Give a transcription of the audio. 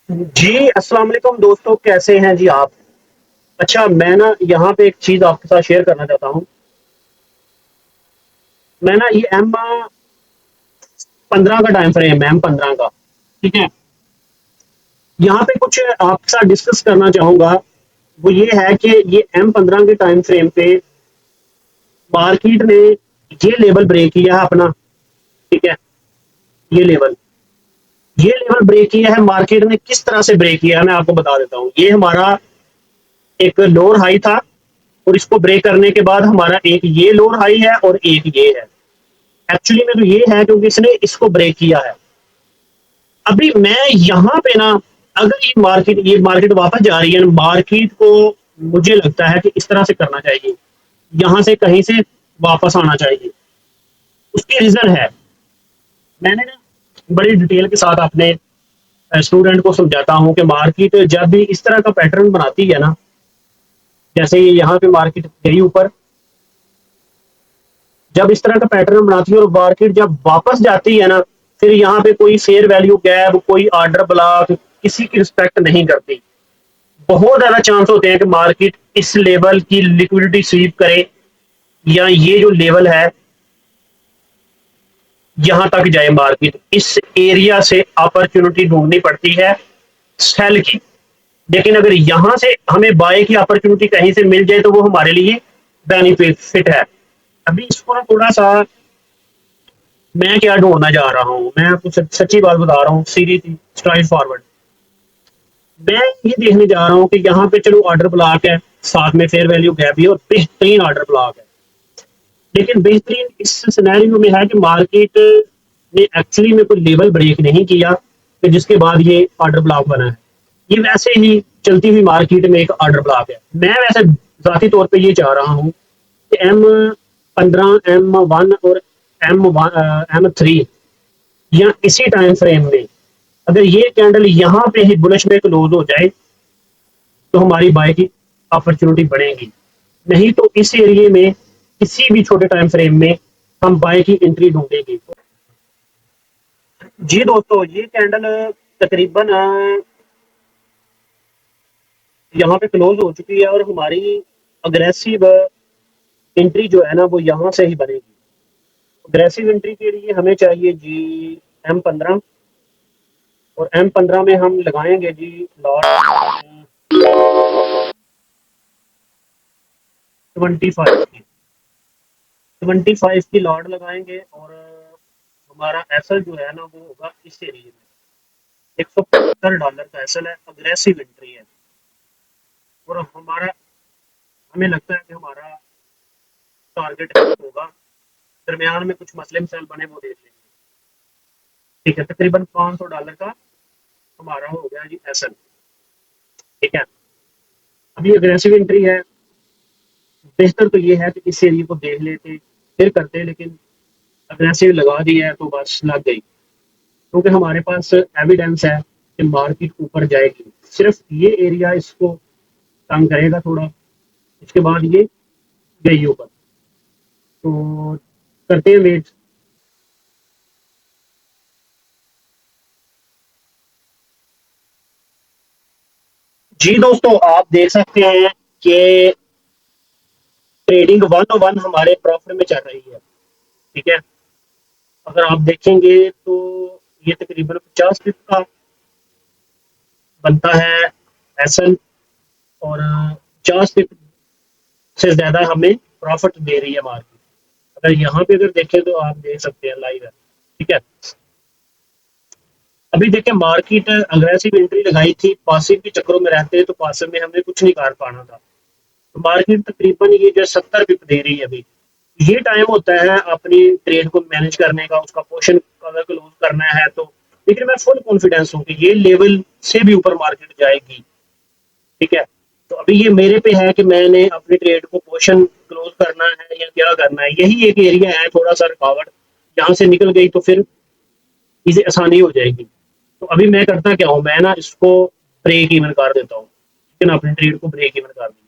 जी, अस्सलाम वालेकुम दोस्तों, कैसे हैं जी आप? अच्छा, मैं ना यहाँ पे एक चीज़ आपके साथ शेयर करना चाहता हूँ। मैं ना ये M15 का टाइम फ्रेम है, M15 का, ठीक है? यहाँ पे कुछ आपके साथ डिस्कस करना चाहूँगा, वो ये है कि ये M15 के टाइम फ्रेम पे मार्केट ने ये लेवल ब्रेक किया है अपना, ठीक है? ये लेवल ब्रेक किया है, मार्केट ने किस तरह से ब्रेक किया है, मैं आपको बता देता हूँ। ये हमारा एक लोअर हाई था और इसको ब्रेक करने के बाद हमारा एक ये लोअर हाई है और एक ये है। एक्चुअली में तो ये है क्योंकि इसने इसको ब्रेक किया है। अभी मैं यहाँ पे ना, अगर ये मार्केट वापस जा रही है, मार्केट को मुझे लगता है कि इस तरह से करना चाहिए, यहाँ से कहीं से वापस आना चाहिए। उसकी रीजन है, मैंने ना बड़ी डिटेल के साथ अपने स्टूडेंट को समझाता हूँ कि मार्केट जब भी इस तरह का पैटर्न बनाती है ना, जैसे ये यहाँ पे मार्केट गई ऊपर, जब इस तरह का पैटर्न बनाती है और मार्केट जब वापस जाती है ना, फिर यहाँ पे कोई फेयर वैल्यू गैप, कोई ऑर्डर ब्लॉक किसी की रिस्पेक्ट नहीं करती। बहुत ज्यादा चांस होते हैं कि मार्केट इस लेवल की लिक्विडिटी स्वीप करे, या ये जो लेवल है यहां तक जाए मार्केट। इस एरिया से अपॉर्चुनिटी ढूंढनी पड़ती है सेल की। लेकिन अगर यहां से हमें बाय की अपॉर्चुनिटी कहीं से मिल जाए तो वो हमारे लिए बेनिफिट है। अभी इसको ना थोड़ा सा, मैं क्या ढूंढना जा रहा हूँ, मैं आपको सच्ची बात बता रहा हूँ, सीधी स्ट्राइट फॉरवर्ड। मैं ये देखने जा रहा हूँ कि यहाँ पे चलो ऑर्डर ब्लॉक है, साथ में फेयर वैल्यू गैप भी और बेहतरीन ऑर्डर ब्लॉक है। लेकिन बेहतरीन इस सिनेरियो में है कि मार्केट ने एक्चुअली में कोई लेवल ब्रेक नहीं किया, कि जिसके बाद ये ऑर्डर ब्लॉक बना है। ये वैसे ही चलती हुई मार्केट में एक ऑर्डर ब्लॉक है। मैं वैसे जाती तौर पे ये चाह रहा हूँ कि M15, M1 और M3 या इसी टाइम फ्रेम में अगर ये कैंडल यहाँ पे ही बुलिश में क्लोज हो जाए तो हमारी बाय की अपॉर्चुनिटी बढ़ेगी। नहीं तो इस एरिए में किसी भी छोटे टाइम फ्रेम में हम बाय की एंट्री ढूंढेंगे। जी दोस्तों, ये कैंडल तकरीबन यहाँ पे क्लोज हो चुकी है और हमारी अग्रेसिव एंट्री जो है ना वो यहाँ से ही बनेगी। अग्रेसिव एंट्री के लिए हमें चाहिए जी M15, और M15 में हम लगाएंगे जी लॉट 25 की। 25 की लॉट लगाएंगे और हमारा एसएल जो है ना वो होगा इस एरिए में। $175 का एसएल है, अग्रेसिव एंट्री है। और हमारा, हमें लगता है कि हमारा टारगेट होगा, दरमियान में कुछ मसलिम सेल बने वो देख लेंगे। ठीक है, तकरीबन $500 का हमारा हो गया जी एसएल। ठीक है, अभी अग्रेसिव एंट्री है। बेहतर तो ये है कि इस एरिए को देख लेते फिर करते, लेकिन अग्रेसिव लगा दी है तो बस लग गई, क्योंकि हमारे पास एविडेंस है कि मार्केट ऊपर जाएगी। सिर्फ ये एरिया इसको तंग करेगा थोड़ा, इसके बाद ये गई ऊपर, तो करते हैं वेट। जी दोस्तों, आप देख सकते हैं कि ट्रेडिंग 101 हमारे प्रॉफिट में चल रही है। ठीक है, अगर आप देखेंगे तो ये तकरीबन 50 पिप का बनता है एसएल, और 50 पिप से ज्यादा हमें प्रॉफिट दे रही है मार्केट। अगर यहाँ पे अगर देखें तो आप देख सकते हैं लाइव है। ठीक है, अभी देखें मार्केट अग्रेसिव एंट्री लगाई थी, पासिव के चक्करों में रहते तो पासिव में हमने कुछ नहीं कर पाना था। तो मार्केट तकरीबन ये जो 70 पिप दे रही है अभी, ये टाइम होता है अपनी ट्रेड को मैनेज करने का, उसका पोर्शन अगर क्लोज करना है तो। लेकिन मैं फुल कॉन्फिडेंस हूँ कि ये लेवल से भी ऊपर मार्केट जाएगी। ठीक है, तो अभी ये मेरे पे है कि मैंने अपनी ट्रेड को पोर्शन क्लोज करना है या क्या करना है। यही एक एरिया है थोड़ा सा रुकावट, यहाँ से निकल गई तो फिर चीजें आसानी हो जाएगी। तो अभी मैं करता क्या हूँ, मैं ना इसको ब्रेक इवन कर देता हूँ, लेकिन अपनी ट्रेड को ब्रेक इवन कर दिया।